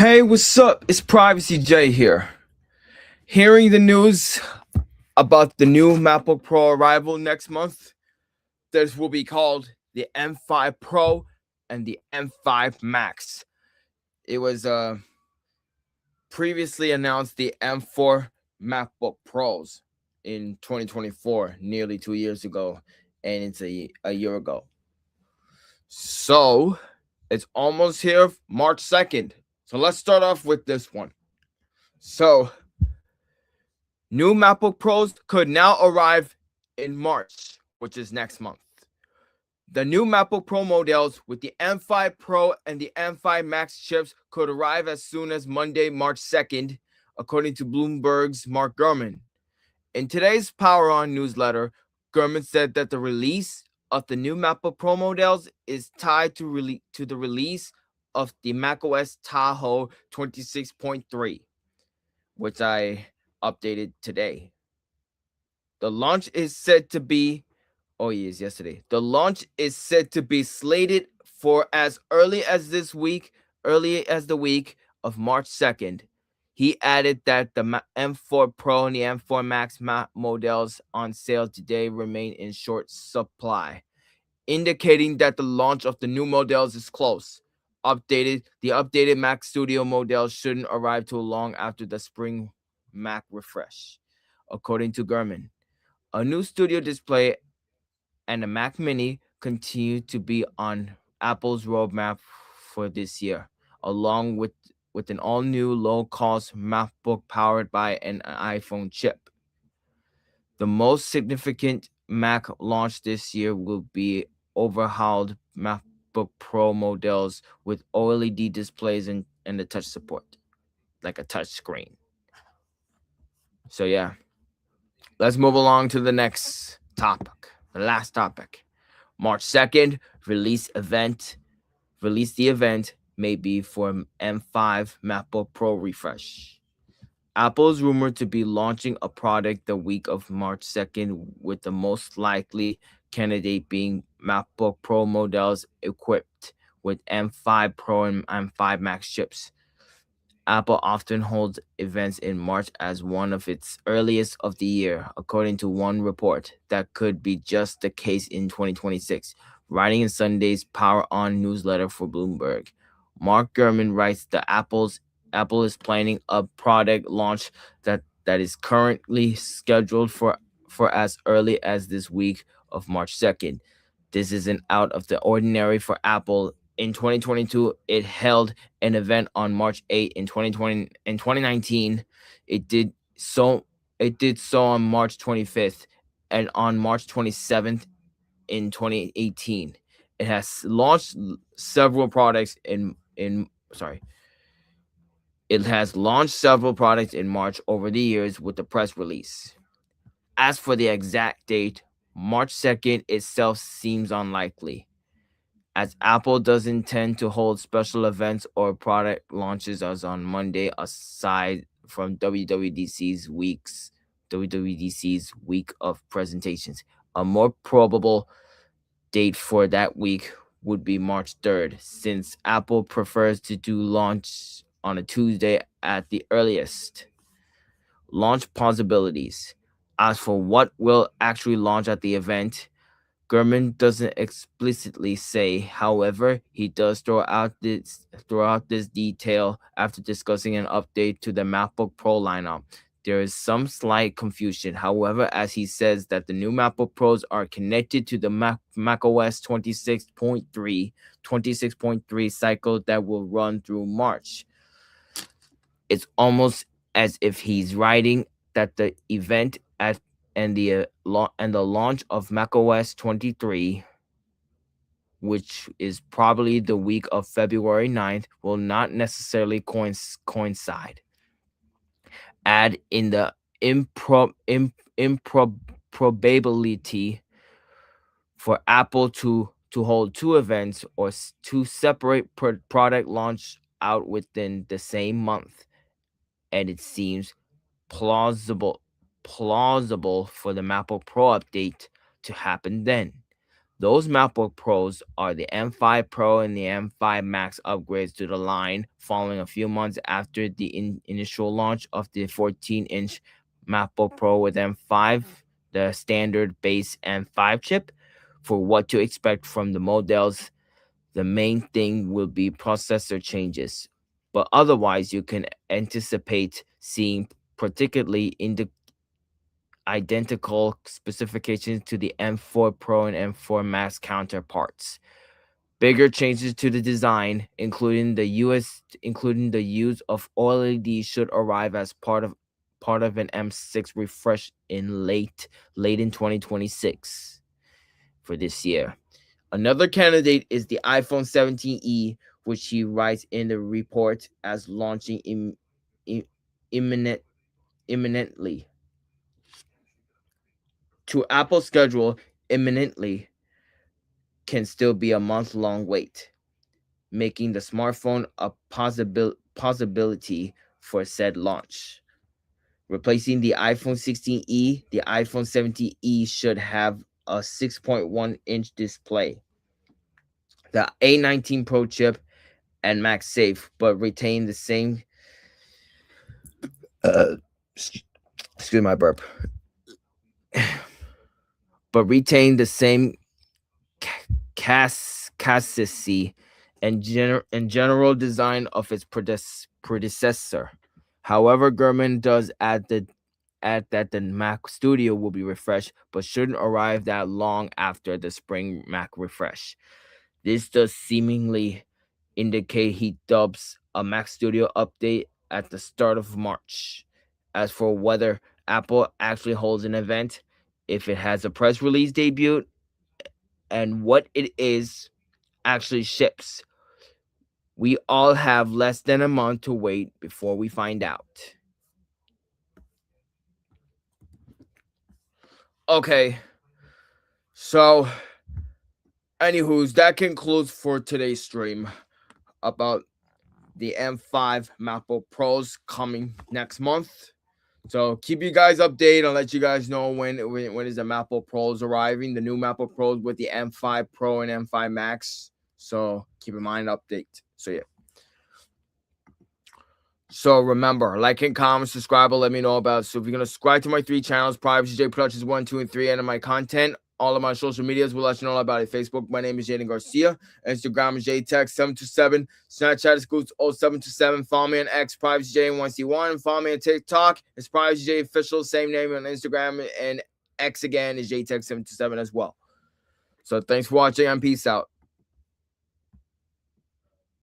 Hey, what's up? It's Privacy J here. Hearing the news about the new MacBook Pro arrival next month, this will be called the M5 Pro and the M5 Max. It was previously announced the M4 MacBook Pros in 2024, nearly 2 years ago, and it's a year ago. So it's almost here, March 2nd. So let's start off with this one. So new MacBook Pros could now arrive in March, which is next month. The new MacBook Pro models with the M5 Pro and the M5 Max chips could arrive as soon as Monday, March 2nd, according to Bloomberg's Mark Gurman. In today's Power On newsletter, Gurman said that the release of the new MacBook Pro models is tied to the release of the macOS Tahoe 26.3, which I updated today. The launch is said to be, yesterday. The launch is said to be slated for as early as the week of March 2nd. He added that the M4 Pro and the M4 Max models on sale today remain in short supply, indicating that the launch of the new models is close. The updated Mac Studio models shouldn't arrive too long after the spring Mac refresh, according to Gurman. A new Studio display and the Mac Mini continue to be on Apple's roadmap for this year, along with an all-new low-cost MacBook powered by an iPhone chip. The most significant Mac launch this year will be overhauled MacBook Pro models with OLED displays and the touch support, like a touch screen. So yeah, let's move along to the next topic. The last topic. March 2nd, release the event may be for M5 MacBook Pro refresh. Apple is rumored to be launching a product the week of March 2nd, with the most likely candidate being MacBook Pro models equipped with M5 Pro and M5 Max chips. Apple often holds events in March as one of its earliest of the year, according to one report. That could be just the case in 2026. Writing in Sunday's Power On newsletter for Bloomberg, Mark Gurman writes that Apple is planning a product launch that is currently scheduled for as early as this week of March 2nd. This isn't out of the ordinary for Apple. In 2022, it held an event on March 8. In 2019, it did so on March 25th and on March 27th in 2018. It has launched several products It has launched several products in March over the years with the press release. As for the exact date, March 2nd itself seems unlikely, as Apple doesn't tend to hold special events or product launches as on Monday, aside from WWDC's week of presentations. A more probable date for that week would be March 3rd, since Apple prefers to do launch on a Tuesday at the earliest. Launch possibilities. As for what will actually launch at the event, Gurman doesn't explicitly say. However, he does throw out this detail after discussing an update to the MacBook Pro lineup. There is some slight confusion, however, as he says that the new MacBook Pros are connected to the macOS 26.3 cycle that will run through March. It's almost as if he's writing that the event and the launch of macOS 23, which is probably the week of February 9th, will not necessarily coincide. Add in the improbability for Apple to hold two events or two separate product launch out within the same month, and it seems plausible for the MacBook Pro update to happen then. Those MacBook Pros are the M5 Pro and the M5 Max upgrades to the line, following a few months after the initial launch of the 14-inch MacBook Pro with M5, the standard base M5 chip. For what to expect from the models, the main thing will be processor changes, but otherwise you can anticipate seeing particularly in the identical specifications to the M4 Pro and M4 Max counterparts. Bigger changes to the design, including the use of OLED, should arrive as part of an M6 refresh in late in 2026 for this year. Another candidate is the iPhone 17e, which he writes in the report as launching imminently. To Apple's schedule, imminently can still be a month-long wait, making the smartphone a possibility for said launch. Replacing the iPhone 16e, the iPhone 17e should have a 6.1-inch display, the A19 Pro chip, and MagSafe, but retain the same. Excuse my burp. But retain the same chassis and general design of its predecessor. However, Gurman does add that the Mac Studio will be refreshed, but shouldn't arrive that long after the spring Mac refresh. This does seemingly indicate he dubs a Mac Studio update at the start of March. As for whether Apple actually holds an event, if it has a press release debut, and what it is actually ships, we all have less than a month to wait before we find out. Okay, so anywho's, that concludes for today's stream about the M5 MacBook Pros coming next month. So keep you guys updated. I'll let you guys know when is the MacBook Pros arriving, the new MacBook Pros with the M5 Pro and M5 Max. So keep in mind update. So yeah. So remember, like and comment, subscribe, let me know about it. So if you're gonna subscribe to my 3 channels, Privacy J Productions 1, 2, and 3, and my content, all of my social medias will let you know about it. Facebook, my name is Jaden Garcia. Instagram is JTech727. Snapchat is Scoots0727. Follow me on X, Privacy J1C1. Follow me on TikTok. It's Privacy J Official. Same name on Instagram. And X again is JTech727 as well. So thanks for watching and peace out.